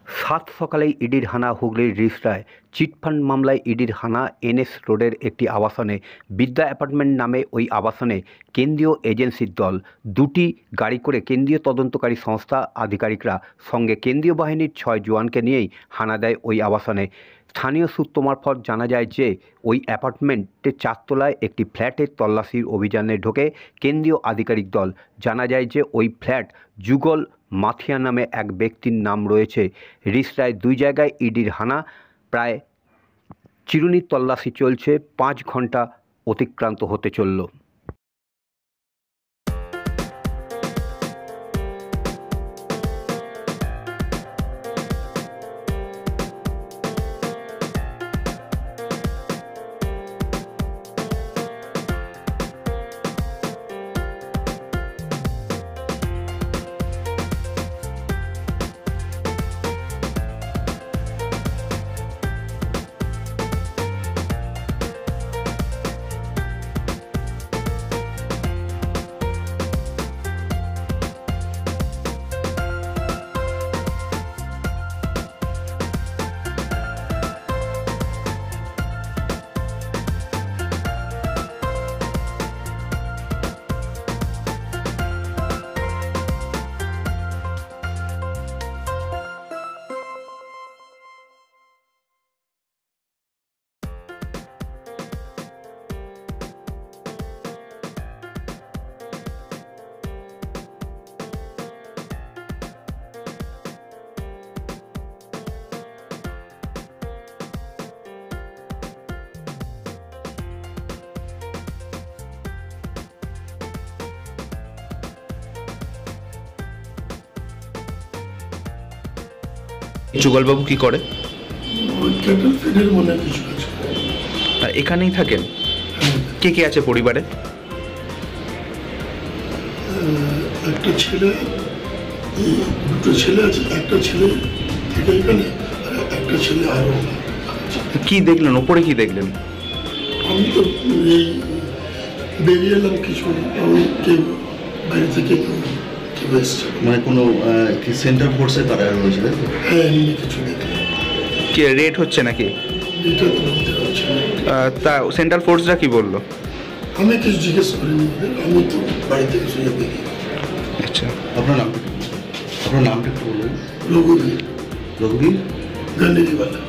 সাত সকালেই ইডির হানা হুগলির রিষড়ায়। চিটফান্ড মামলায় ইডির হানা এনএস রোডের একটি আবাসনে। বিদ্যা অ্যাপার্টমেন্ট নামে ওই আবাসনে কেন্দ্রীয় এজেন্সির দল, দুটি গাড়ি করে কেন্দ্রীয় তদন্তকারী সংস্থা আধিকারিকরা সঙ্গে কেন্দ্রীয় বাহিনীর 6 জওয়ানকে নিয়েই হানা দেয় ওই আবাসনে। স্থানীয় সূত্র মারফত জানা যায় যে ওই অ্যাপার্টমেন্টের 4 তলায় একটি ফ্ল্যাটের তল্লাশির অভিযানে ঢোকে কেন্দ্রীয় আধিকারিক দল। জানা যায় যে ওই ফ্ল্যাট যুগল মাথিয়া নামে এক ব্যক্তির নাম রয়েছে। রিষড়ায় 2 জায়গায় ইডির হানা, প্রায় চিরুনির তল্লাশি চলছে। 5 ঘন্টা অতিক্রান্ত হতে চলল। যুগলবাবু কি করে? ক্যাটেল ফিডের মনে কিছু আছে। আর এখানেই থাকেন? কে কে আছে পরিবারে? একটা ছেলে, দুটো ছেলে আছে। একটা ছেলে থেকে এখানে, একটা ছেলে আরো। কি দেখলেন ওপরে, কি দেখলেন? আমি তো এই বেরিয়ে এলাম, কিছু আমি কেউ বাইরে থেকে কেউ এসছে। মানে কোনো কি সেন্টার ফোর্সে তারা রয়েছে? হ্যাঁ, এমনি কিছু দেখলাম। কি রেট হচ্ছে নাকি? এটা তো বলতে পারছি না। তা সেন্ট্রাল ফোর্সরা কি বললো? আমি কিছু জিজ্ঞেস করিনি, আমি তো বাড়ি থেকে শুনে বেরিয়ে। আচ্ছা, আপনার নামটা একটু বলবেন? রঘুবীর রঘুবীর গান্ধীজিওয়ালা।